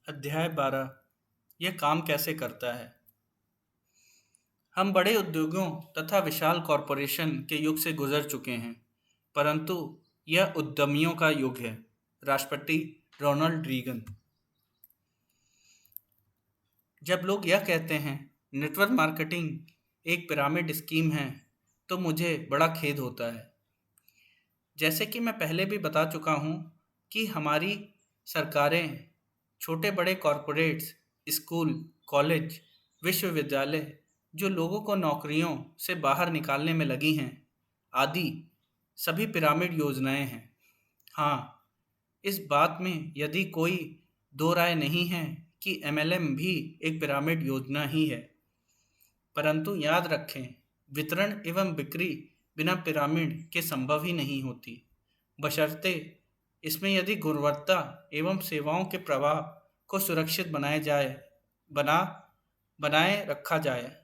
अध्याय 12। यह काम कैसे करता है। हम बड़े उद्योगों तथा विशाल कॉरपोरेशन के युग से गुजर चुके हैं, परंतु यह उद्यमियों का युग है। राष्ट्रपति रोनाल्ड रीगन। जब लोग यह कहते हैं नेटवर्क मार्केटिंग एक पिरामिड स्कीम है, तो मुझे बड़ा खेद होता है। जैसे कि मैं पहले भी बता चुका हूँ कि हमारी सरकारें, छोटे बड़े कॉरपोरेट्स, स्कूल, कॉलेज, विश्वविद्यालय जो लोगों को नौकरियों से बाहर निकालने में लगी हैं, आदि सभी पिरामिड योजनाएं हैं। हाँ, इस बात में यदि कोई दो राय नहीं है कि एमएलएम भी एक पिरामिड योजना ही है। परंतु याद रखें, वितरण एवं बिक्री बिना पिरामिड के संभव ही नहीं होती, बशर्ते इसमें यदि गुणवत्ता एवं सेवाओं के प्रवाह को सुरक्षित बना बनाए रखा जाए।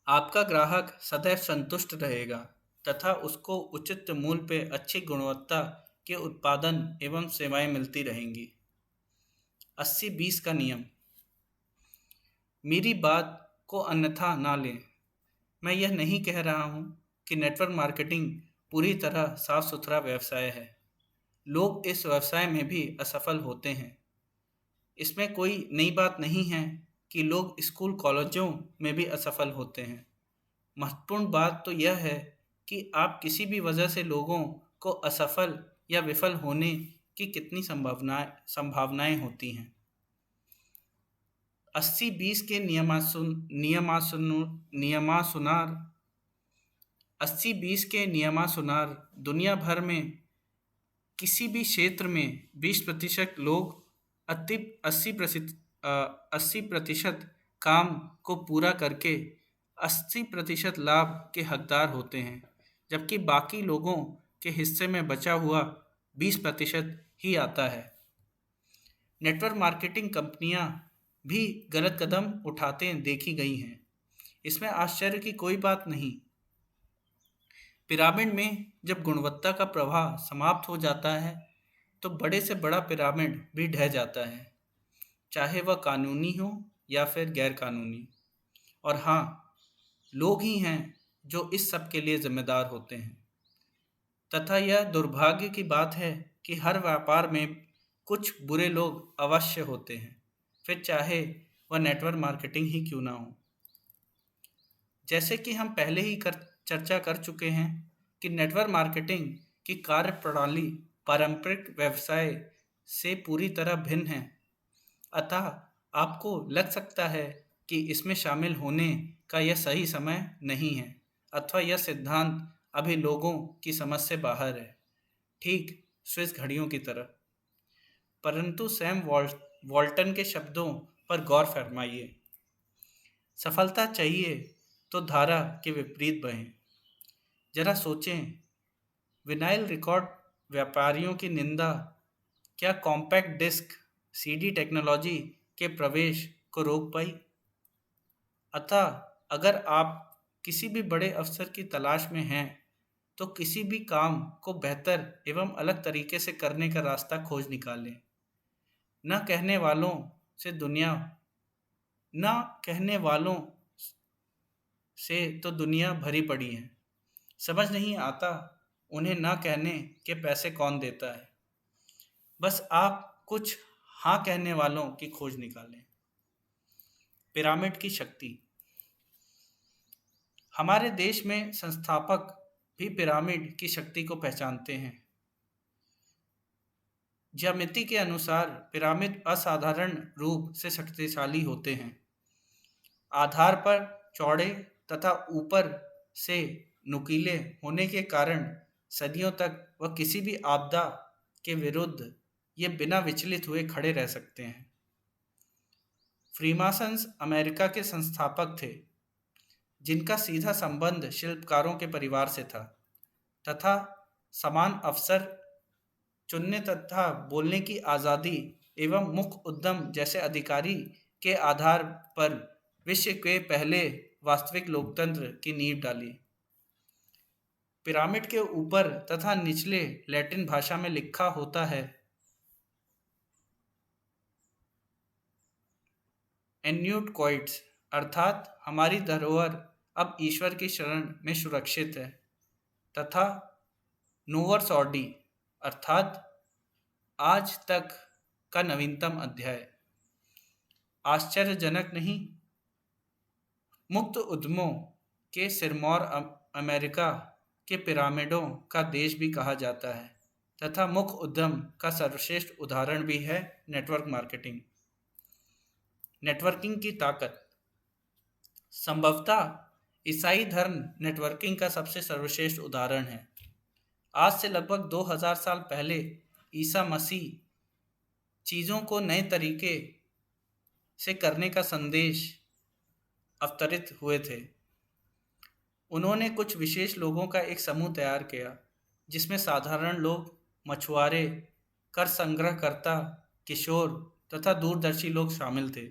आपका ग्राहक सदैव संतुष्ट रहेगा तथा उसको उचित मूल्य पे अच्छी गुणवत्ता के उत्पादन एवं सेवाएं मिलती रहेंगी। 80-20 का नियम। मेरी बात को अन्यथा ना लें। मैं यह नहीं कह रहा हूँ कि नेटवर्क मार्केटिंग पूरी तरह साफ सुथरा व्यवसाय है। लोग इस व्यवसाय में भी असफल होते हैं। इसमें कोई नई बात नहीं है कि लोग स्कूल कॉलेजों में भी असफल होते हैं। महत्वपूर्ण बात तो यह है कि आप किसी भी वजह से लोगों को असफल या विफल होने की कितनी संभावनाएं होती हैं। 80-20 के नियमासुनार 80-20 के नियमासुनार दुनिया भर में किसी भी क्षेत्र में 20% लोग 80% काम को पूरा करके 80% लाभ के हकदार होते हैं, जबकि बाकी लोगों के हिस्से में बचा हुआ 20% ही आता है। नेटवर्क मार्केटिंग कंपनियां भी गलत कदम उठाते देखी गई हैं। इसमें आश्चर्य की कोई बात नहीं। पिरामिड में जब गुणवत्ता का प्रवाह समाप्त हो जाता है, तो बड़े से बड़ा पिरामिड भी ढह जाता है, चाहे वह कानूनी हो या फिर गैर कानूनी। और हाँ, लोग ही हैं जो इस सब के लिए जिम्मेदार होते हैं। तथा यह दुर्भाग्य की बात है कि हर व्यापार में कुछ बुरे लोग अवश्य होते हैं, फिर चाहे वह नेटवर्क मार्केटिंग ही क्यों ना हो। जैसे कि हम पहले ही चर्चा कर चुके हैं कि नेटवर्क मार्केटिंग की कार्यप्रणाली पारंपरिक व्यवसाय से पूरी तरह भिन्न है। अतः आपको लग सकता है कि इसमें शामिल होने का यह सही समय नहीं है, अथवा यह सिद्धांत अभी लोगों की समझ से बाहर है, ठीक स्विस घड़ियों की तरह। परंतु सैम वॉल्टन के शब्दों पर गौर फरमाइए। सफलता चाहिए तो धारा के विपरीत बहें। जरा सोचें, विनाइल रिकॉर्ड व्यापारियों की निंदा क्या कॉम्पैक्ट डिस्क सीडी टेक्नोलॉजी के प्रवेश को रोक पाई? अतः अगर आप किसी भी बड़े अवसर की तलाश में हैं, तो किसी भी काम को बेहतर एवं अलग तरीके से करने का रास्ता खोज निकालें। न कहने वालों से दुनिया न कहने वालों से तो दुनिया भरी पड़ी है। समझ नहीं आता उन्हें न कहने के पैसे कौन देता है। बस आप कुछ हाँ कहने वालों की खोज निकालें। पिरामिड की शक्ति। हमारे देश में संस्थापक भी पिरामिड की शक्ति को पहचानते हैं। ज्यामिति के अनुसार पिरामिड असाधारण रूप से शक्तिशाली होते हैं। आधार पर चौड़े तथा ऊपर से नुकीले होने के कारण सदियों तक वह किसी भी आपदा के विरुद्ध ये बिना विचलित हुए खड़े रह सकते हैं। फ्रीमासन्स अमेरिका के संस्थापक थे, जिनका सीधा संबंध शिल्पकारों के परिवार से था, तथा समान अवसर चुनने तथा बोलने की आज़ादी एवं मुख्य उद्यम जैसे अधिकारी के आधार पर विश्व के पहले वास्तविक लोकतंत्र की नींव डाली। पिरामिड के ऊपर तथा निचले लैटिन भाषा में लिखा होता है। एन्यूट क्वाइट्स अर्थात हमारी धरोहर अब ईश्वर की शरण में सुरक्षित है, तथा नोवर्स ऑडी अर्थात आज तक का नवीनतम अध्याय। आश्चर्यजनक नहीं, मुक्त उद्यमों के सिरमौर अमेरिका के पिरामिडों का देश भी कहा जाता है, तथा मुख्य उद्यम का सर्वश्रेष्ठ उदाहरण भी है नेटवर्क मार्केटिंग। नेटवर्किंग की ताकत। संभवतः ईसाई धर्म नेटवर्किंग का सबसे सर्वश्रेष्ठ उदाहरण है। आज से लगभग 2000 साल पहले ईसा मसीह चीज़ों को नए तरीके से करने का संदेश अवतरित हुए थे। उन्होंने कुछ विशेष लोगों का एक समूह तैयार किया, जिसमें साधारण लोग, मछुआरे, कर संग्रहकर्ता, किशोर तथा दूरदर्शी लोग शामिल थे।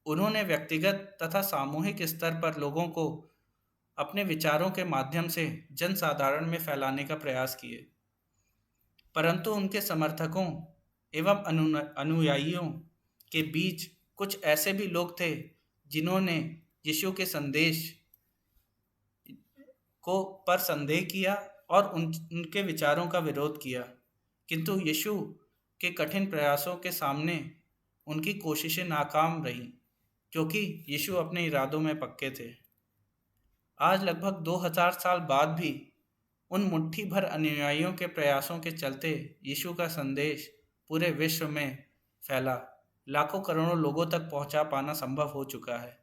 उन्होंने व्यक्तिगत तथा सामूहिक स्तर पर लोगों को अपने विचारों के माध्यम से जनसाधारण में फैलाने का प्रयास किए, परंतु उनके समर्थकों एवं अनुयायियों के बीच कुछ ऐसे भी लोग थे जिन्होंने यीशु के संदेश को पर संदेह किया और उनके विचारों का विरोध किया, किंतु यीशु के कठिन प्रयासों के सामने उनकी कोशिशें नाकाम रहीं, क्योंकि यीशु अपने इरादों में पक्के थे। आज लगभग 2000 साल बाद भी उन मुट्ठी भर अनुयायियों के प्रयासों के चलते यीशु का संदेश पूरे विश्व में फैला, लाखों करोड़ों लोगों तक पहुंचा पाना संभव हो चुका है।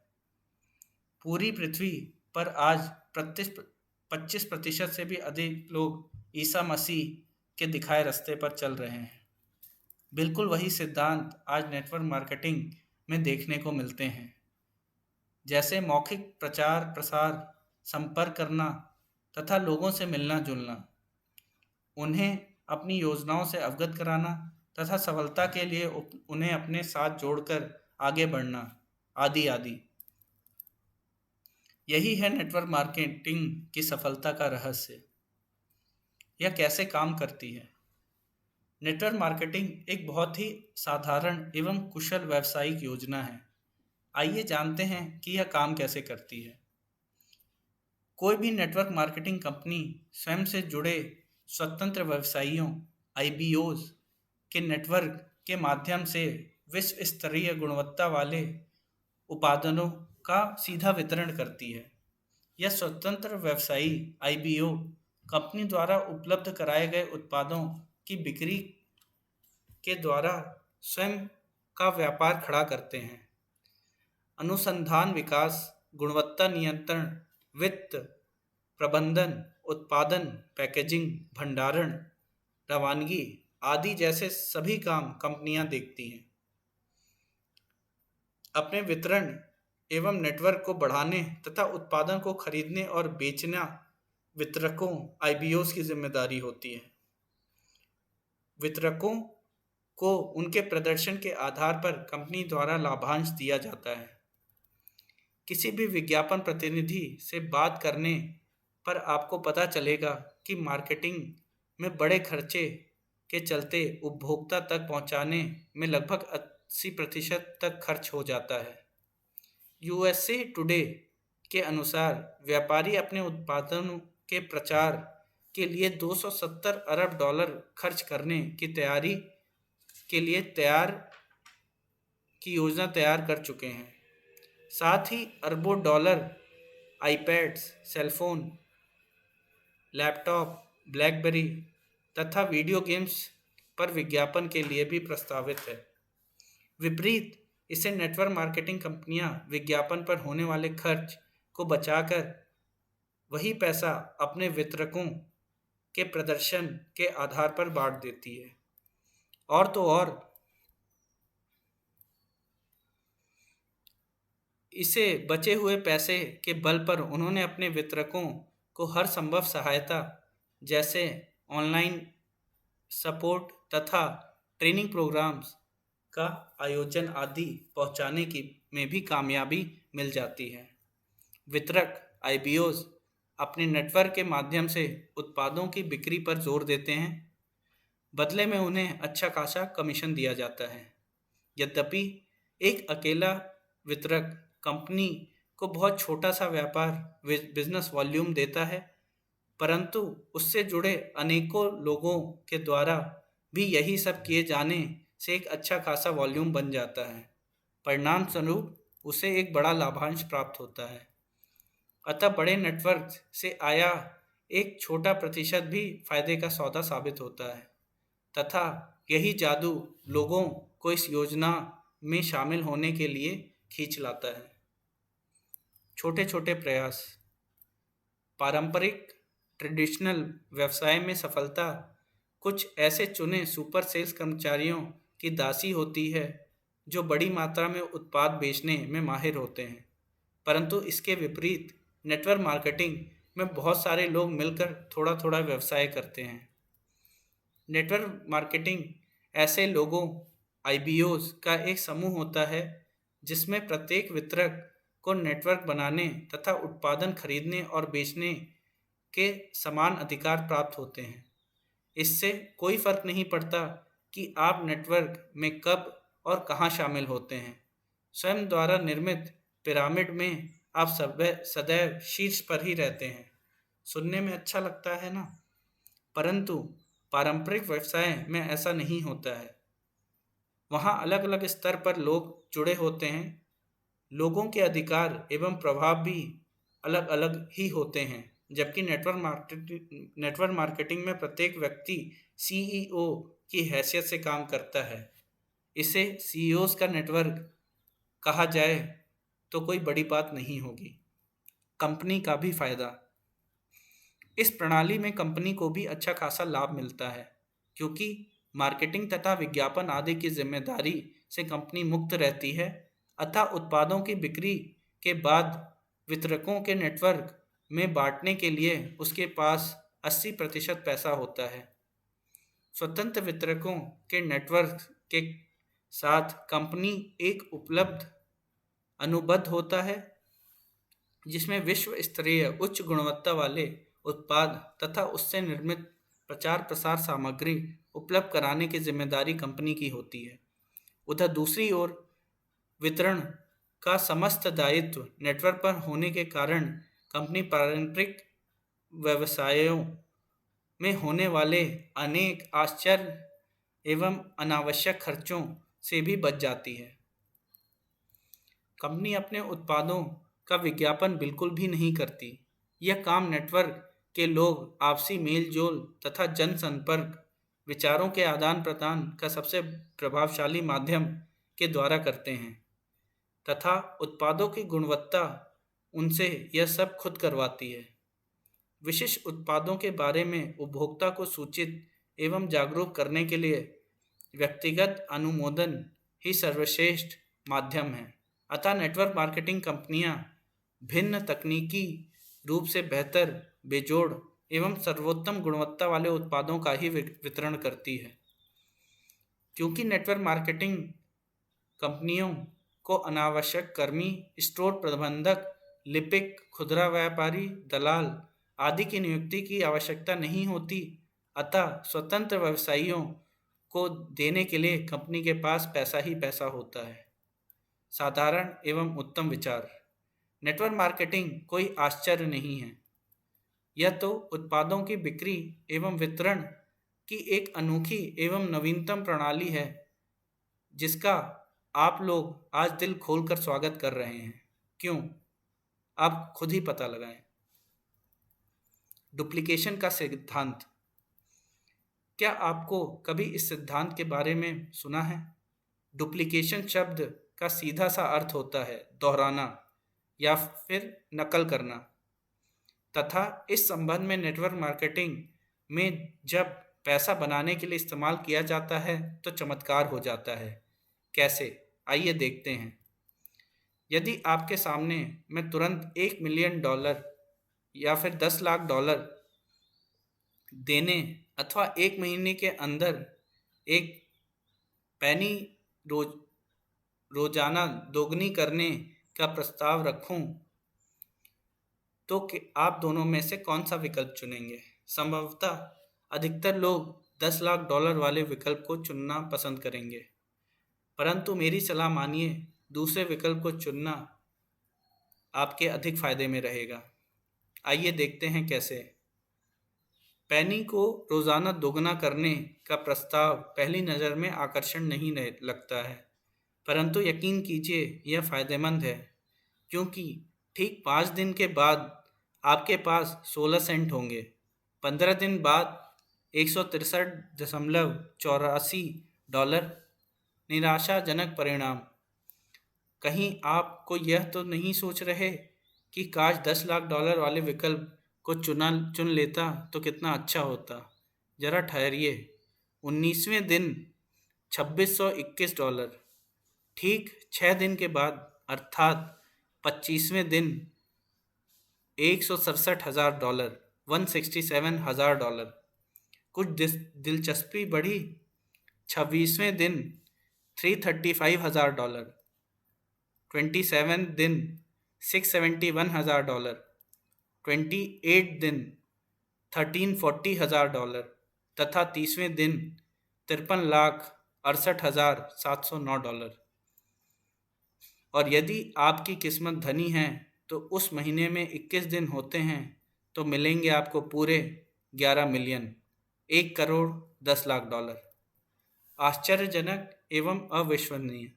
पूरी पृथ्वी पर आज 25% से भी अधिक लोग ईसा मसीह के दिखाए रास्ते पर चल रहे हैं। बिल्कुल वही सिद्धांत आज नेटवर्क मार्केटिंग में देखने को मिलते हैं, जैसे मौखिक प्रचार प्रसार, संपर्क करना तथा लोगों से मिलना जुलना, उन्हें अपनी योजनाओं से अवगत कराना तथा सफलता के लिए उन्हें अपने साथ जोड़कर आगे बढ़ना, आदि आदि। यही है नेटवर्क मार्केटिंग की सफलता का रहस्य। यह कैसे काम करती है? नेटवर्क मार्केटिंग एक बहुत ही साधारण एवं कुशल व्यावसायिक योजना है। आइए जानते हैं कि यह काम कैसे करती है। कोई भी नेटवर्क मार्केटिंग कंपनी स्वयं से जुड़े स्वतंत्र व्यवसायियों IBOs के नेटवर्क के माध्यम से विश्व स्तरीय गुणवत्ता वाले उत्पादनों का सीधा वितरण करती है। यह स्वतंत्र व्यवसायी IBO कंपनी द्वारा उपलब्ध कराए गए उत्पादों की बिक्री के द्वारा स्वयं का व्यापार खड़ा करते हैं। अनुसंधान विकास, गुणवत्ता नियंत्रण, वित्त, प्रबंधन, उत्पादन, पैकेजिंग, भंडारण, रवानगी आदि जैसे सभी काम कंपनियां देखती हैं। अपने वितरण एवं नेटवर्क को बढ़ाने तथा उत्पादन को खरीदने और बेचना वितरकों IBOs की जिम्मेदारी होती है। वितरकों को उनके प्रदर्शन के आधार पर कंपनी द्वारा लाभांश दिया जाता है। किसी भी विज्ञापन प्रतिनिधि से बात करने पर आपको पता चलेगा कि मार्केटिंग में बड़े खर्चे के चलते उपभोक्ता तक पहुंचाने में लगभग 80% तक खर्च हो जाता है। USA टुडे के अनुसार व्यापारी अपने उत्पादनों के प्रचार के लिए $270 अरब खर्च करने की तैयारी के लिए योजना तैयार कर चुके हैं। साथ ही अरबों dollar iPads, cellphone, laptop, blackberry तथा वीडियो गेम्स पर विज्ञापन के लिए भी प्रस्तावित है। विपरीत इससे नेटवर्क मार्केटिंग कंपनियां विज्ञापन पर होने वाले खर्च को बचाकर वही पैसा अपने वितरकों के प्रदर्शन के आधार पर बांट देती है। और तो और इसे बचे हुए पैसे के बल पर उन्होंने अपने वितरकों को हर संभव सहायता जैसे ऑनलाइन सपोर्ट तथा ट्रेनिंग प्रोग्राम्स का आयोजन आदि पहुंचाने की में भी कामयाबी मिल जाती है। वितरक IBOs अपने नेटवर्क के माध्यम से उत्पादों की बिक्री पर जोर देते हैं, बदले में उन्हें अच्छा खासा कमीशन दिया जाता है। यद्यपि एक अकेला वितरक कंपनी को बहुत छोटा सा व्यापार बिजनेस वॉल्यूम देता है, परंतु उससे जुड़े अनेकों लोगों के द्वारा भी यही सब किए जाने से एक अच्छा खासा वॉल्यूम बन जाता है। परिणाम स्वरूप उसे एक बड़ा लाभांश प्राप्त होता है। अतः बड़े नेटवर्क से आया एक छोटा प्रतिशत भी फायदे का सौदा साबित होता है, तथा यही जादू लोगों को इस योजना में शामिल होने के लिए खींच लाता है। छोटे छोटे प्रयास। पारंपरिक ट्रेडिशनल व्यवसाय में सफलता कुछ ऐसे चुने सुपर सेल्स कर्मचारियों की दासी होती है जो बड़ी मात्रा में उत्पाद बेचने में माहिर होते हैं, परंतु इसके विपरीत नेटवर्क मार्केटिंग में बहुत सारे लोग मिलकर थोड़ा थोड़ा व्यवसाय करते हैं। नेटवर्क मार्केटिंग ऐसे लोगों आईबीओज का एक समूह होता है जिसमें प्रत्येक वितरक को नेटवर्क बनाने तथा उत्पादन खरीदने और बेचने के समान अधिकार प्राप्त होते हैं। इससे कोई फर्क नहीं पड़ता कि आप नेटवर्क में कब और कहाँ शामिल होते हैं। स्वयं द्वारा निर्मित पिरामिड में आप सदैव शीर्ष पर ही रहते हैं। सुनने में अच्छा लगता है ना? परंतु पारंपरिक व्यवसाय में ऐसा नहीं होता है। वहाँ अलग अलग स्तर पर लोग जुड़े होते हैं। लोगों के अधिकार एवं प्रभाव भी अलग अलग ही होते हैं, जबकि नेटवर्क मार्केटिंग में प्रत्येक व्यक्ति सीईओ की हैसियत से काम करता है। इसे सीईओज का नेटवर्क कहा जाए तो कोई बड़ी बात नहीं होगी। कंपनी का भी फायदा। इस प्रणाली में कंपनी को भी अच्छा खासा लाभ मिलता है, क्योंकि मार्केटिंग तथा विज्ञापन आदि की जिम्मेदारी से कंपनी मुक्त रहती है। अतः उत्पादों की बिक्री के बाद वितरकों के नेटवर्क में बांटने के लिए उसके पास 80% पैसा होता है। स्वतंत्र वितरकों के नेटवर्क के साथ कंपनी एक उपलब्ध अनुबंध होता है जिसमें विश्व स्तरीय उच्च गुणवत्ता वाले उत्पाद तथा उससे निर्मित प्रचार प्रसार सामग्री उपलब्ध कराने की जिम्मेदारी कंपनी की होती है। उधर दूसरी ओर वितरण का समस्त दायित्व नेटवर्क पर होने के कारण कंपनी पारंपरिक व्यवसायों में होने वाले अनेक आश्चर्य एवं अनावश्यक खर्चों से भी बच जाती है। कंपनी अपने उत्पादों का विज्ञापन बिल्कुल भी नहीं करती। यह काम नेटवर्क के लोग आपसी मेल जोल तथा जनसंपर्क, विचारों के आदान प्रदान का सबसे प्रभावशाली माध्यम के द्वारा करते हैं, तथा उत्पादों की गुणवत्ता उनसे यह सब खुद करवाती है। विशिष्ट उत्पादों के बारे में उपभोक्ता को सूचित एवं जागरूक करने के लिए व्यक्तिगत अनुमोदन ही सर्वश्रेष्ठ माध्यम है। अतः नेटवर्क मार्केटिंग कंपनियां भिन्न तकनीकी रूप से बेहतर, बेजोड़ एवं सर्वोत्तम गुणवत्ता वाले उत्पादों का ही वितरण करती है। क्योंकि नेटवर्क मार्केटिंग कंपनियों को अनावश्यक कर्मी, स्टोर प्रबंधक, लिपिक, खुदरा व्यापारी, दलाल आदि की नियुक्ति की आवश्यकता नहीं होती, अतः स्वतंत्र व्यवसायियों को देने के लिए कंपनी के पास पैसा ही पैसा होता है। साधारण एवं उत्तम विचार। नेटवर्क मार्केटिंग कोई आश्चर्य नहीं है। यह तो उत्पादों की बिक्री एवं वितरण की एक अनोखी एवं नवीनतम प्रणाली है, जिसका आप लोग आज दिल खोलकर स्वागत कर रहे हैं। क्यों? आप खुद ही पता लगाएं। डुप्लीकेशन का सिद्धांत। क्या आपको कभी इस सिद्धांत के बारे में सुना है? डुप्लीकेशन शब्द का सीधा सा अर्थ होता है दोहराना या फिर नकल करना, तथा इस संबंध में नेटवर्क मार्केटिंग में जब पैसा बनाने के लिए इस्तेमाल किया जाता है तो चमत्कार हो जाता है। कैसे? आइए देखते हैं। यदि आपके सामने मैं तुरंत $1 मिलियन या फिर $10 लाख देने अथवा 1 महीने के अंदर एक पैनी रोजाना दोगुनी करने का प्रस्ताव रखूं, तो आप दोनों में से कौन सा विकल्प चुनेंगे? संभवतः अधिकतर लोग $10 लाख वाले विकल्प को चुनना पसंद करेंगे, परंतु मेरी सलाह मानिए, दूसरे विकल्प को चुनना आपके अधिक फायदे में रहेगा। आइए देखते हैं कैसे। पेनी को रोजाना दोगुना करने का प्रस्ताव पहली नज़र में आकर्षण नहीं लगता है, परंतु यकीन कीजिए यह फायदेमंद है, क्योंकि ठीक 5 दिन के बाद आपके पास 16 सेंट होंगे। 15 दिन बाद 163.84 डॉलर। निराशाजनक परिणाम। कहीं आप को यह तो नहीं सोच रहे कि काश 10 लाख डॉलर वाले विकल्प को चुन लेता तो कितना अच्छा होता। जरा ठहरिए। 19वें दिन 2621 डॉलर। ठीक 6 दिन के बाद अर्थात 25वें दिन 167,000 डॉलर, 167,000 डॉलर। कुछ दिलचस्पी बढ़ी। 26वें दिन 335,000 डॉलर। 27 दिन 671,000 डॉलर। 28 दिन 1340,000 डॉलर तथा 30वें दिन 53,68,709 डॉलर। और यदि आपकी किस्मत धनी है तो उस महीने में 21 दिन होते हैं तो मिलेंगे आपको पूरे 11 मिलियन, 1 करोड़ 10 लाख डॉलर। आश्चर्यजनक एवं अविश्वसनीय।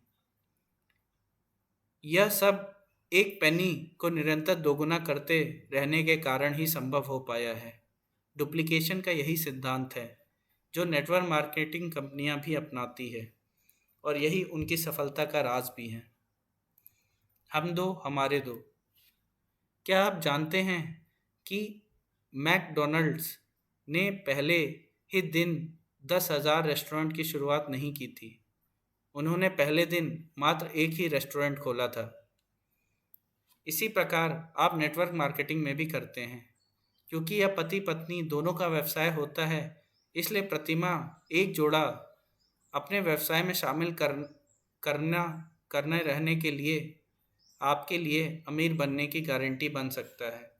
यह सब एक पेनी को निरंतर दोगुना करते रहने के कारण ही संभव हो पाया है। डुप्लीकेशन का यही सिद्धांत है जो नेटवर्क मार्केटिंग कंपनियां भी अपनाती है, और यही उनकी सफलता का राज भी है। हम दो हमारे दो। क्या आप जानते हैं कि मैकडॉनल्ड्स ने पहले ही दिन 10,000 रेस्टोरेंट की शुरुआत नहीं की थी। उन्होंने पहले दिन मात्र एक ही रेस्टोरेंट खोला था। इसी प्रकार आप नेटवर्क मार्केटिंग में भी करते हैं। क्योंकि यह पति पत्नी दोनों का व्यवसाय होता है, इसलिए प्रतिमा एक जोड़ा अपने व्यवसाय में शामिल करने रहने के लिए आपके लिए अमीर बनने की गारंटी बन सकता है।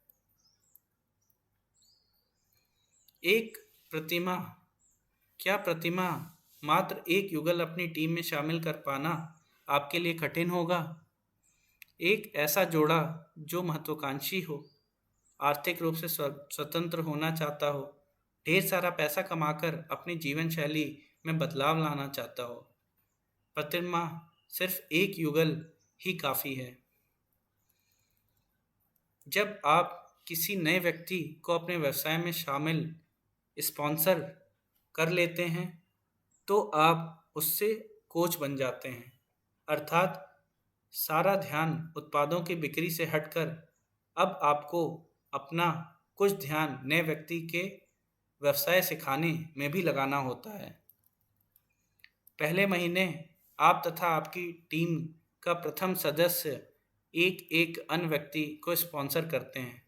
एक प्रतिमा क्या प्रतिमा मात्र एक युगल अपनी टीम में शामिल कर पाना आपके लिए कठिन होगा? एक ऐसा जोड़ा जो महत्वाकांक्षी हो, आर्थिक रूप से स्वतंत्र होना चाहता हो, ढेर सारा पैसा कमाकर अपनी जीवन शैली में बदलाव लाना चाहता हो। प्रतिमा सिर्फ एक युगल ही काफ़ी है। जब आप किसी नए व्यक्ति को अपने व्यवसाय में शामिल स्पॉन्सर कर लेते हैं तो आप उससे कोच बन जाते हैं, अर्थात सारा ध्यान उत्पादों की बिक्री से हटकर अब आपको अपना कुछ ध्यान नए व्यक्ति के व्यवसाय सिखाने में भी लगाना होता है। पहले महीने आप तथा आपकी टीम का प्रथम सदस्य एक एक अन्य व्यक्ति को स्पॉन्सर करते हैं,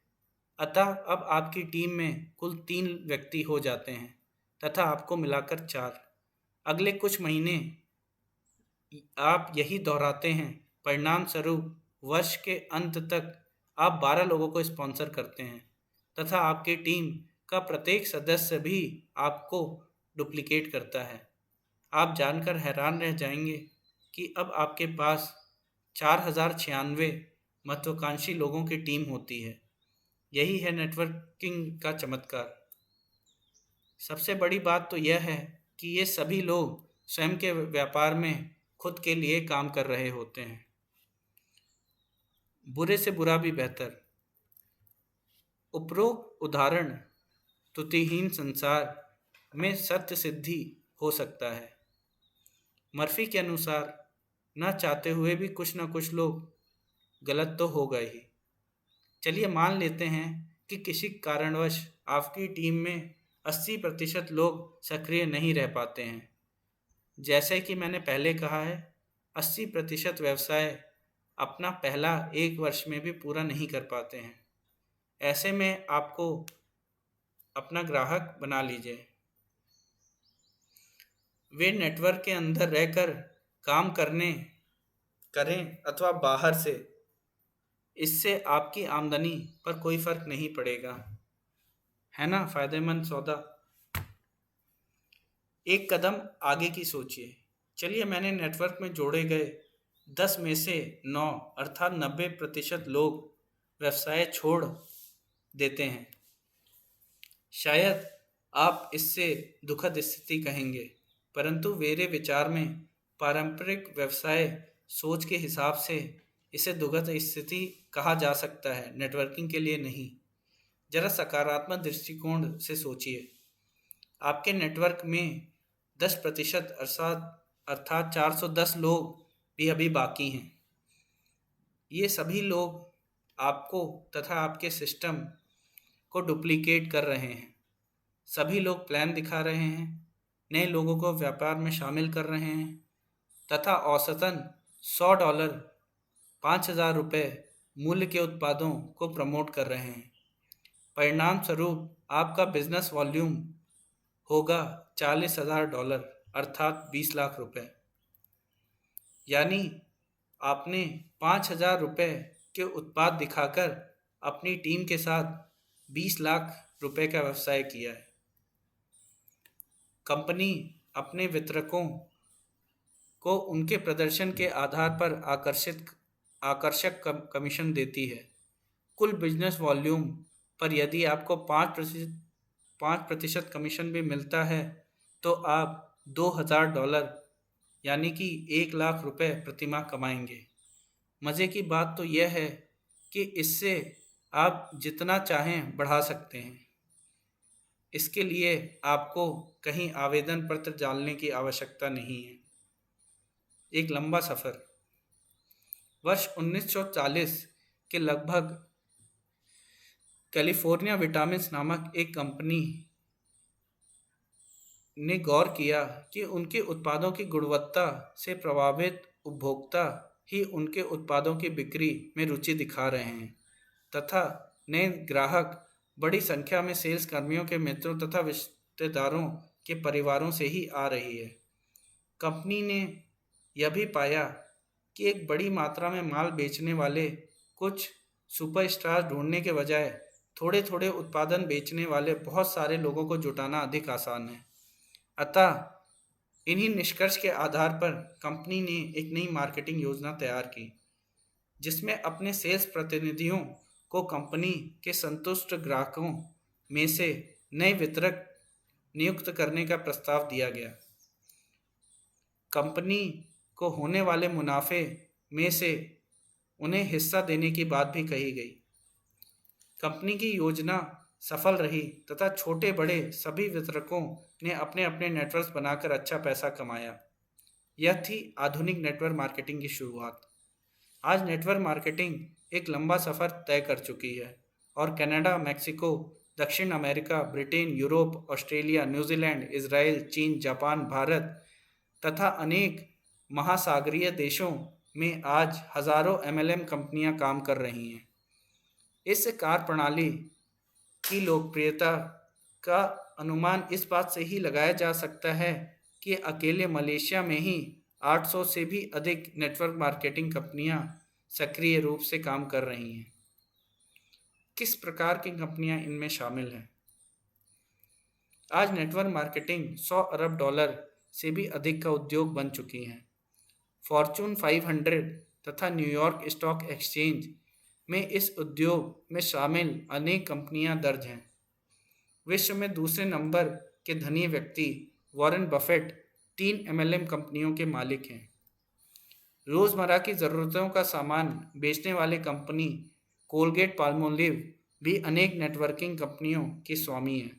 अतः अब आपकी टीम में कुल 3 व्यक्ति हो जाते हैं तथा आपको मिलाकर 4। अगले कुछ महीने आप यही दोहराते हैं। परिणाम स्वरूप वर्ष के अंत तक आप 12 लोगों को स्पॉन्सर करते हैं तथा आपकी टीम का प्रत्येक सदस्य भी आपको डुप्लिकेट करता है। आप जानकर हैरान रह जाएंगे कि अब आपके पास 4,096 महत्वाकांक्षी लोगों की टीम होती है। यही है नेटवर्किंग का चमत्कार। सबसे बड़ी बात तो यह है कि ये सभी लोग स्वयं के व्यापार में खुद के लिए काम कर रहे होते हैं। बुरे से बुरा भी बेहतर। उपरोक्त उदाहरण त्रुटिहीन संसार में सत्य सिद्धि हो सकता है। मर्फी के अनुसार न चाहते हुए भी कुछ न कुछ लोग गलत तो हो गए ही। चलिए मान लेते हैं कि किसी कारणवश आपकी टीम में 80% लोग सक्रिय नहीं रह पाते हैं। जैसे कि मैंने पहले कहा है, 80% व्यवसाय अपना पहला 1 वर्ष में भी पूरा नहीं कर पाते हैं। ऐसे में आपको अपना ग्राहक बना लीजिए। वे नेटवर्क के अंदर रहकर काम करें अथवा बाहर से, इससे आपकी आमदनी पर कोई फर्क नहीं पड़ेगा। है ना फायदेमंद सौदा? एक कदम आगे की सोचिए। चलिए, मैंने नेटवर्क में जोड़े गए 10 में से 9 अर्थात 90% लोग व्यवसाय छोड़ देते हैं। शायद आप इससे दुखद स्थिति कहेंगे, परंतु मेरे विचार में पारंपरिक व्यवसाय सोच के हिसाब से इसे दुखद स्थिति कहा जा सकता है, नेटवर्किंग के लिए नहीं। जरा सकारात्मक दृष्टिकोण से सोचिए। आपके नेटवर्क में 10% अर्थात 410 लोग भी अभी बाकी हैं। ये सभी लोग आपको तथा आपके सिस्टम को डुप्लीकेट कर रहे हैं। सभी लोग प्लान दिखा रहे हैं, नए लोगों को व्यापार में शामिल कर रहे हैं तथा औसतन $100 ₹5,000 मूल्य के उत्पादों को प्रमोट कर रहे हैं। परिणाम स्वरूप आपका बिजनेस वॉल्यूम होगा $40,000 अर्थात ₹20,00,000। यानी आपने ₹5,000 के उत्पाद दिखाकर अपनी टीम के साथ ₹20,00,000 का व्यवसाय किया है। कंपनी अपने वितरकों को उनके प्रदर्शन के आधार पर आकर्षक कमीशन देती है। कुल बिजनेस वॉल्यूम पर यदि आपको 5% कमीशन भी मिलता है तो आप $2,000 यानी कि ₹1,00,000 प्रति माह कमाएंगे। मज़े की बात तो यह है कि इससे आप जितना चाहें बढ़ा सकते हैं। इसके लिए आपको कहीं आवेदन पत्र डालने की आवश्यकता नहीं है। एक लंबा सफ़र। वर्ष 1940 के लगभग कैलिफोर्निया विटामिन्स नामक एक कंपनी ने गौर किया कि उनके उत्पादों की गुणवत्ता से प्रभावित उपभोक्ता ही उनके उत्पादों की बिक्री में रुचि दिखा रहे हैं तथा नए ग्राहक बड़ी संख्या में सेल्स कर्मियों के मित्रों तथा रिश्तेदारों के परिवारों से ही आ रही है। कंपनी ने यह भी पाया कि एक बड़ी मात्रा में माल बेचने वाले कुछ सुपरस्टार ढूंढने के बजाय थोड़े थोड़े उत्पादन बेचने वाले बहुत सारे लोगों को जुटाना अधिक आसान है। अतः इन्हीं निष्कर्ष के आधार पर कंपनी ने एक नई मार्केटिंग योजना तैयार की, जिसमें अपने सेल्स प्रतिनिधियों को कंपनी के संतुष्ट ग्राहकों में से नए वितरक नियुक्त करने का प्रस्ताव दिया गया। कंपनी को होने वाले मुनाफे में से उन्हें हिस्सा देने की बात भी कही गई। कंपनी की योजना सफल रही तथा छोटे बड़े सभी वितरकों ने अपने अपने नेटवर्क बनाकर अच्छा पैसा कमाया। यह थी आधुनिक नेटवर्क मार्केटिंग की शुरुआत। आज नेटवर्क मार्केटिंग एक लंबा सफ़र तय कर चुकी है और कनाडा, मैक्सिको, दक्षिण America, Britain, Europe, Australia, New Zealand, Israel, चीन, जापान, भारत तथा अनेक महासागरीय देशों में आज हजारों MLM कंपनियां काम कर रही हैं। इस कार्यप्रणाली की लोकप्रियता का अनुमान इस बात से ही लगाया जा सकता है कि अकेले मलेशिया में ही 800 से भी अधिक नेटवर्क मार्केटिंग कंपनियां सक्रिय रूप से काम कर रही हैं। किस प्रकार की कंपनियां इनमें शामिल हैं? आज नेटवर्क मार्केटिंग $100 अरब से भी अधिक का उद्योग बन चुकी है। फॉर्च्यून 500 तथा न्यूयॉर्क स्टॉक एक्सचेंज में इस उद्योग में शामिल अनेक कंपनियां दर्ज हैं। विश्व में दूसरे नंबर के धनी व्यक्ति वॉरेन बफेट 3 MLM कंपनियों के मालिक हैं। रोज़मर्रा की ज़रूरतों का सामान बेचने वाली कंपनी कोलगेट पाल्मोलिव भी अनेक नेटवर्किंग कंपनियों की स्वामी है।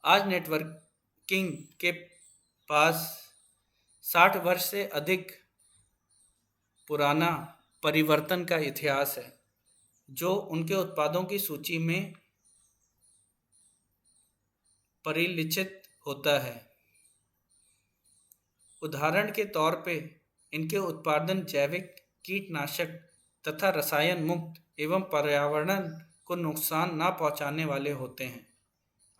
आज नेटवर्किंग के पास 60 वर्ष से अधिक पुराना परिवर्तन का इतिहास है, जो उनके उत्पादों की सूची में परिलक्षित होता है। उदाहरण के तौर पे इनके उत्पादन जैविक, कीटनाशक तथा रसायन मुक्त एवं पर्यावरण को नुकसान न पहुंचाने वाले होते हैं।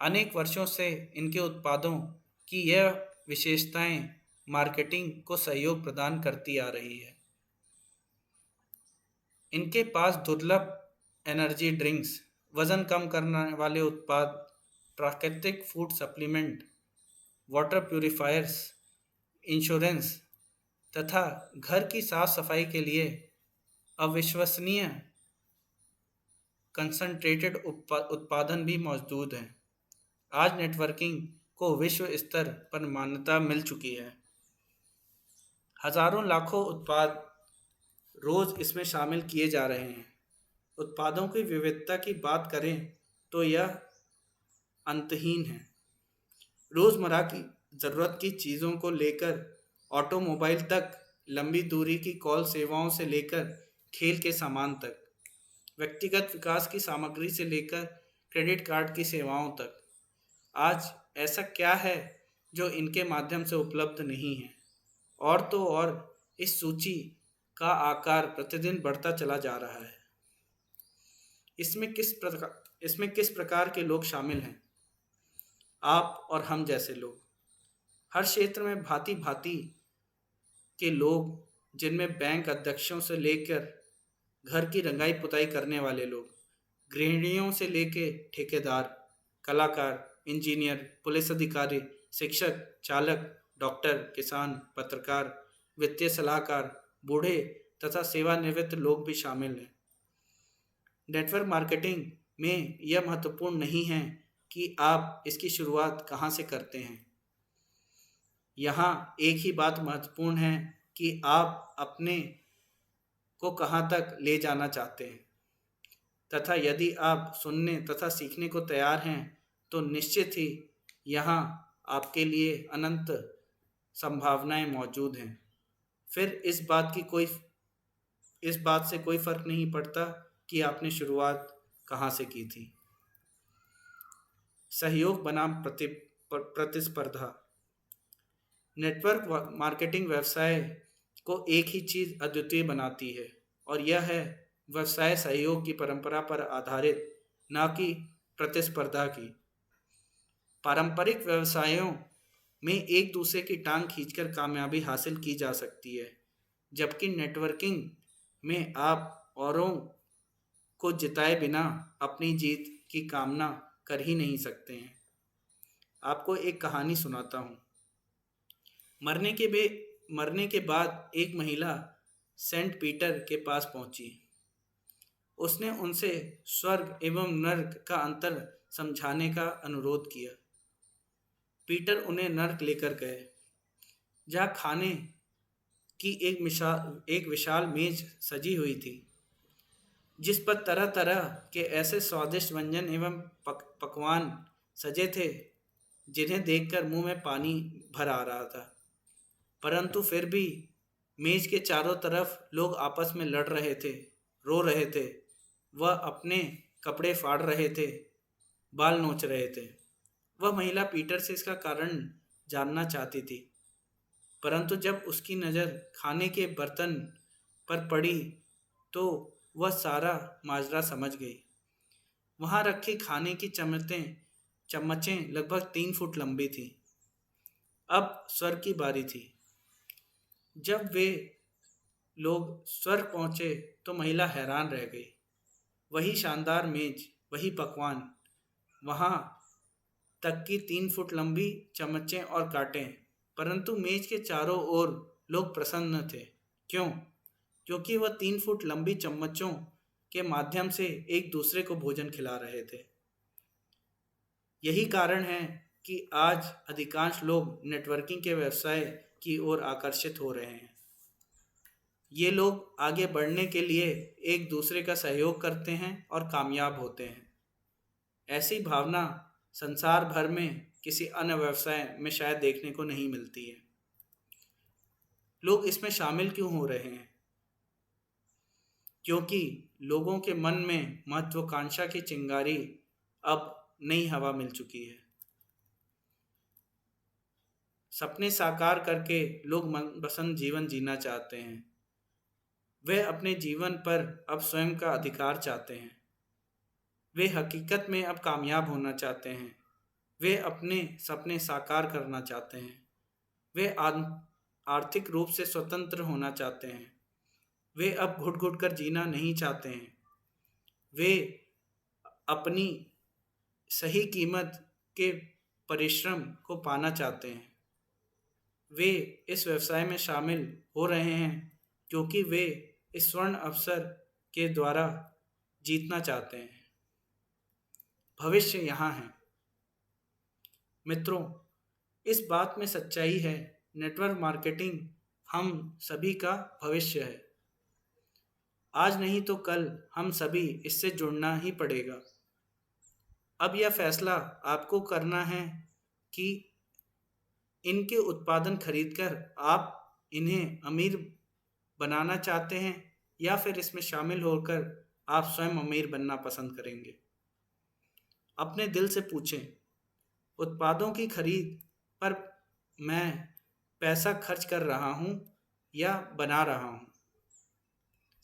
अनेक वर्षों से इनके उत्पादों की यह विशेषताएं मार्केटिंग को सहयोग प्रदान करती आ रही है। इनके पास दुर्लभ एनर्जी ड्रिंक्स, वजन कम करने वाले उत्पाद, प्राकृतिक food supplement, water purifiers, insurance तथा घर की साफ सफाई के लिए अविश्वसनीय कंसंट्रेटेड उत्पादन भी मौजूद हैं। आज नेटवर्किंग को विश्व स्तर पर मान्यता मिल चुकी है। हजारों लाखों उत्पाद रोज इसमें शामिल किए जा रहे हैं। उत्पादों की विविधता की बात करें तो यह अंतहीन है। रोजमर्रा की जरूरत की चीजों को लेकर ऑटोमोबाइल तक, लंबी दूरी की कॉल सेवाओं से लेकर खेल के सामान तक, व्यक्तिगत विकास की सामग्री से लेकर क्रेडिट कार्ड की सेवाओं तक, आज ऐसा क्या है जो इनके माध्यम से उपलब्ध नहीं है। और तो और इस सूची का आकार प्रतिदिन बढ़ता चला जा रहा है। इसमें किस प्रकार के लोग शामिल हैं? आप और हम जैसे लोग। हर क्षेत्र में भांति भांति के लोग, जिनमें बैंक अध्यक्षों से लेकर घर की रंगाई पुताई करने वाले लोग, गृहिणियों से लेकर ठेकेदार, कलाकार, इंजीनियर, पुलिस अधिकारी, शिक्षक, चालक, डॉक्टर, किसान, पत्रकार, वित्तीय सलाहकार, बूढ़े तथा सेवानिवृत्त लोग भी शामिल हैं। नेटवर्क मार्केटिंग में यह महत्वपूर्ण नहीं है कि आप इसकी शुरुआत कहाँ से करते हैं। यहाँ एक ही बात महत्वपूर्ण है कि आप अपने को कहाँ तक ले जाना चाहते हैं, तथा यदि आप सुनने तथा सीखने को तैयार हैं तो निश्चित ही यहाँ आपके लिए अनंत संभावनाएं मौजूद हैं। फिर इस बात से कोई फर्क नहीं पड़ता कि आपने शुरुआत कहाँ से की थी। सहयोग बनाम प्रतिस्पर्धा। नेटवर्क मार्केटिंग व्यवसाय को एक ही चीज अद्वितीय बनाती है, और यह है व्यवसाय सहयोग की परंपरा पर आधारित, न कि प्रतिस्पर्धा की। पारंपरिक व्यवसायों में एक दूसरे की टांग खींचकर कामयाबी हासिल की जा सकती है, जबकि नेटवर्किंग में आप औरों को जिताए बिना अपनी जीत की कामना कर ही नहीं सकते हैं। आपको एक कहानी सुनाता हूँ। मरने के बाद एक महिला सेंट पीटर के पास पहुंची। उसने उनसे स्वर्ग एवं नर्क का अंतर समझाने का अनुरोध किया। पीटर उन्हें नर्क लेकर गए, जहाँ खाने की एक विशाल मेज सजी हुई थी, जिस पर तरह तरह के ऐसे स्वादिष्ट व्यंजन एवं पकवान सजे थे जिन्हें देखकर मुंह में पानी भर आ रहा था। परंतु फिर भी मेज के चारों तरफ लोग आपस में लड़ रहे थे, रो रहे थे, वह अपने कपड़े फाड़ रहे थे, बाल नोच रहे थे। वह महिला पीटर से इसका कारण जानना चाहती थी, परंतु जब उसकी नज़र खाने के बर्तन पर पड़ी तो वह सारा माजरा समझ गई। वहाँ रखी खाने की चम्मचें लगभग 3 फुट लंबी थी। अब स्वर्ग की बारी थी। जब वे लोग स्वर्ग पहुंचे तो महिला हैरान रह गई। वही शानदार मेज, वही पकवान, वहाँ तक की 3 फुट लंबी चम्मचें और कांटे, परंतु मेज के चारों ओर लोग प्रसन्न थे। क्यों? क्योंकि वह 3 फुट लंबी चम्मचों के माध्यम से एक दूसरे को भोजन खिला रहे थे। यही कारण है कि आज अधिकांश लोग नेटवर्किंग के व्यवसाय की ओर आकर्षित हो रहे हैं। ये लोग आगे बढ़ने के लिए एक दूसरे का सहयोग करते हैं और कामयाब होते हैं। ऐसी भावना संसार भर में किसी अन्य व्यवसाय में शायद देखने को नहीं मिलती है। लोग इसमें शामिल क्यों हो रहे हैं? क्योंकि लोगों के मन में महत्वाकांक्षा की चिंगारी अब नई हवा मिल चुकी है। सपने साकार करके लोग मनपसंद जीवन जीना चाहते हैं। वे अपने जीवन पर अब स्वयं का अधिकार चाहते हैं। वे हकीकत में अब कामयाब होना चाहते हैं। वे अपने सपने साकार करना चाहते हैं। वे आर्थिक रूप से स्वतंत्र होना चाहते हैं। वे अब घुट घुट कर जीना नहीं चाहते हैं। वे अपनी सही कीमत के परिश्रम को पाना चाहते हैं। वे इस व्यवसाय में शामिल हो रहे हैं क्योंकि वे इस स्वर्ण अवसर के द्वारा जीतना चाहते हैं। भविष्य यहाँ है। मित्रों, इस बात में सच्चाई है, नेटवर्क मार्केटिंग हम सभी का भविष्य है। आज नहीं तो कल हम सभी इससे जुड़ना ही पड़ेगा। अब यह फैसला आपको करना है कि इनके उत्पादन खरीदकर आप इन्हें अमीर बनाना चाहते हैं या फिर इसमें शामिल होकर आप स्वयं अमीर बनना पसंद करेंगे। अपने दिल से पूछें, उत्पादों की खरीद पर मैं पैसा खर्च कर रहा हूँ या बना रहा हूँ।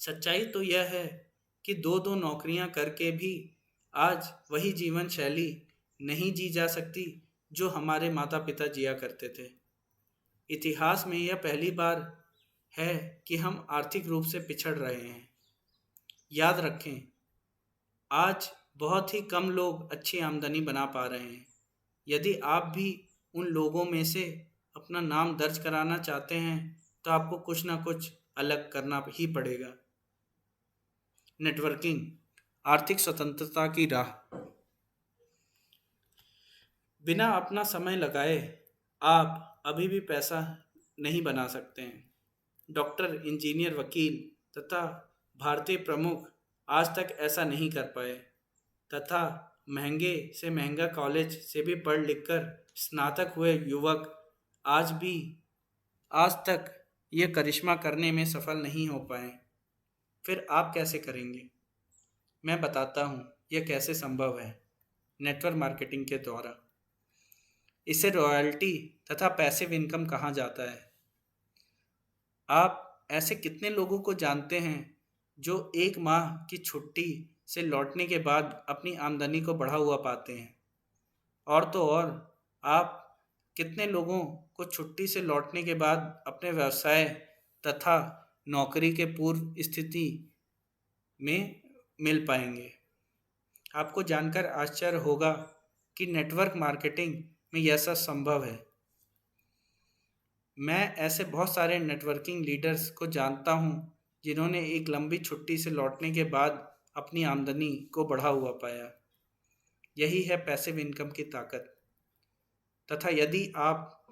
सच्चाई तो यह है कि दो दो नौकरियां करके भी आज वही जीवन शैली नहीं जी जा सकती जो हमारे माता पिता जिया करते थे। इतिहास में यह पहली बार है कि हम आर्थिक रूप से पिछड़ रहे हैं। याद रखें, आज बहुत ही कम लोग अच्छी आमदनी बना पा रहे हैं। यदि आप भी उन लोगों में से अपना नाम दर्ज कराना चाहते हैं तो आपको कुछ ना कुछ अलग करना ही पड़ेगा। नेटवर्किंग, आर्थिक स्वतंत्रता की राह। बिना अपना समय लगाए आप अभी भी पैसा नहीं बना सकते हैं। डॉक्टर, इंजीनियर, वकील तथा भारतीय प्रमुख आज तक ऐसा नहीं कर पाए तथा महंगे से महंगा कॉलेज से भी पढ़ लिख कर स्नातक हुए युवक आज भी आज तक ये करिश्मा करने में सफल नहीं हो पाए। फिर आप कैसे करेंगे? मैं बताता हूँ यह कैसे संभव है। नेटवर्क मार्केटिंग के द्वारा। इसे रॉयल्टी तथा पैसिव इनकम कहा जाता है। आप ऐसे कितने लोगों को जानते हैं जो एक माह की छुट्टी से लौटने के बाद अपनी आमदनी को बढ़ा हुआ पाते हैं? और तो और, आप कितने लोगों को छुट्टी से लौटने के बाद अपने व्यवसाय तथा नौकरी के पूर्व स्थिति में मिल पाएंगे? आपको जानकर आश्चर्य होगा कि नेटवर्क मार्केटिंग में यह सब संभव है। मैं ऐसे बहुत सारे नेटवर्किंग लीडर्स को जानता हूँ जिन्होंने एक लंबी छुट्टी से लौटने के बाद अपनी आमदनी को बढ़ा हुआ पाया। यही है पैसिव इनकम की ताकत। तथा यदि आप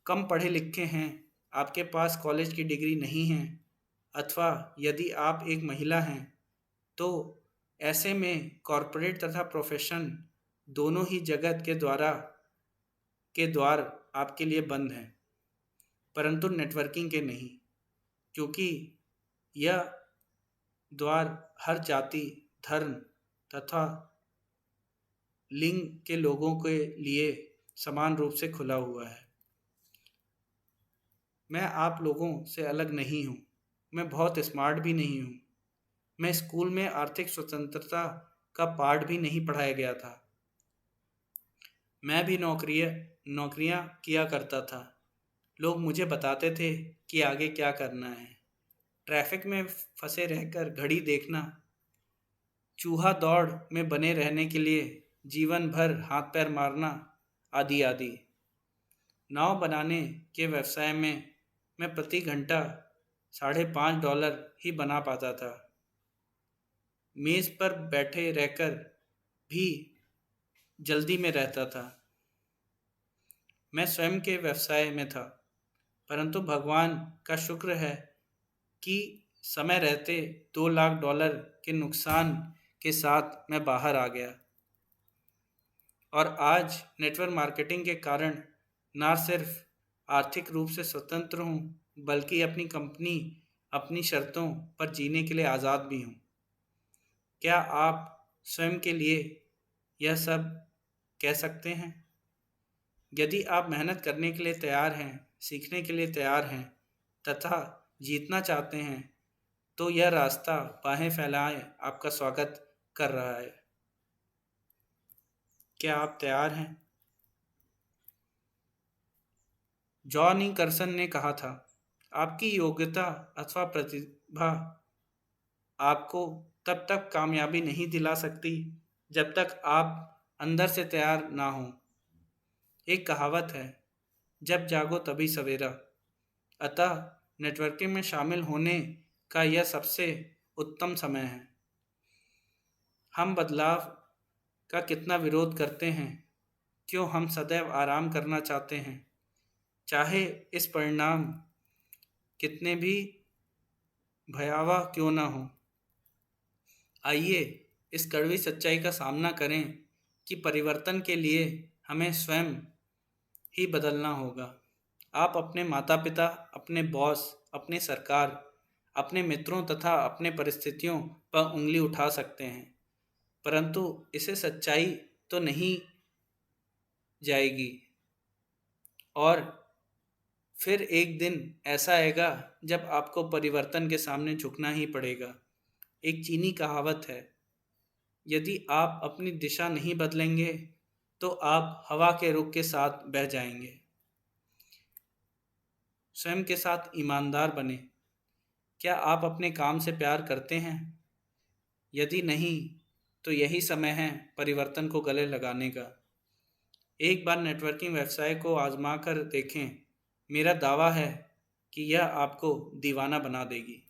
कम पढ़े लिखे हैं, आपके पास कॉलेज की डिग्री नहीं है, अथवा यदि आप एक महिला हैं, तो ऐसे में कॉरपोरेट तथा प्रोफेशन दोनों ही जगत के द्वार आपके लिए बंद हैं, परंतु नेटवर्किंग के नहीं, क्योंकि यह द्वार हर जाति, धर्म तथा लिंग के लोगों के लिए समान रूप से खुला हुआ है। मैं आप लोगों से अलग नहीं हूँ। मैं बहुत स्मार्ट भी नहीं हूँ। मैं स्कूल में आर्थिक स्वतंत्रता का पाठ भी नहीं पढ़ाया गया था। मैं भी नौकरियाँ किया करता था। लोग मुझे बताते थे कि आगे क्या करना है। ट्रैफिक में फंसे रहकर घड़ी देखना, चूहा दौड़ में बने रहने के लिए जीवन भर हाथ पैर मारना, आदि आदि। नाव बनाने के व्यवसाय में मैं प्रति घंटा $5.5 ही बना पाता था। मेज पर बैठे रहकर भी जल्दी में रहता था। मैं स्वयं के व्यवसाय में था, परंतु भगवान का शुक्र है कि समय रहते $2 लाख के नुकसान के साथ मैं बाहर आ गया। और आज नेटवर्क मार्केटिंग के कारण ना सिर्फ आर्थिक रूप से स्वतंत्र हूँ, बल्कि अपनी कंपनी, अपनी शर्तों पर जीने के लिए आज़ाद भी हूँ। क्या आप स्वयं के लिए यह सब कह सकते हैं? यदि आप मेहनत करने के लिए तैयार हैं, सीखने के लिए तैयार हैं तथा जीतना चाहते हैं, तो यह रास्ता बाहें फैलाए आपका स्वागत कर रहा है। क्या आप तैयार हैं? जॉनी करसन ने कहा था, आपकी योग्यता अथवा प्रतिभा आपको तब तक कामयाबी नहीं दिला सकती जब तक आप अंदर से तैयार ना हों। एक कहावत है, जब जागो तभी सवेरा। अतः नेटवर्किंग में शामिल होने का यह सबसे उत्तम समय है। हम बदलाव का कितना विरोध करते हैं, क्यों हम सदैव आराम करना चाहते हैं, चाहे इस परिणाम कितने भी भयावह क्यों न हो। आइए इस कड़वी सच्चाई का सामना करें कि परिवर्तन के लिए हमें स्वयं ही बदलना होगा। आप अपने माता पिता, अपने बॉस, अपनी सरकार, अपने मित्रों तथा अपने परिस्थितियों पर उंगली उठा सकते हैं, परंतु इसे सच्चाई तो नहीं जाएगी। और फिर एक दिन ऐसा आएगा जब आपको परिवर्तन के सामने झुकना ही पड़ेगा। एक चीनी कहावत है, यदि आप अपनी दिशा नहीं बदलेंगे तो आप हवा के रुख के साथ बह जाएंगे। स्वयं के साथ ईमानदार बने। क्या आप अपने काम से प्यार करते हैं? यदि नहीं, तो यही समय है परिवर्तन को गले लगाने का। एक बार नेटवर्किंग व्यवसाय को आजमा कर देखें। मेरा दावा है कि यह आपको दीवाना बना देगी।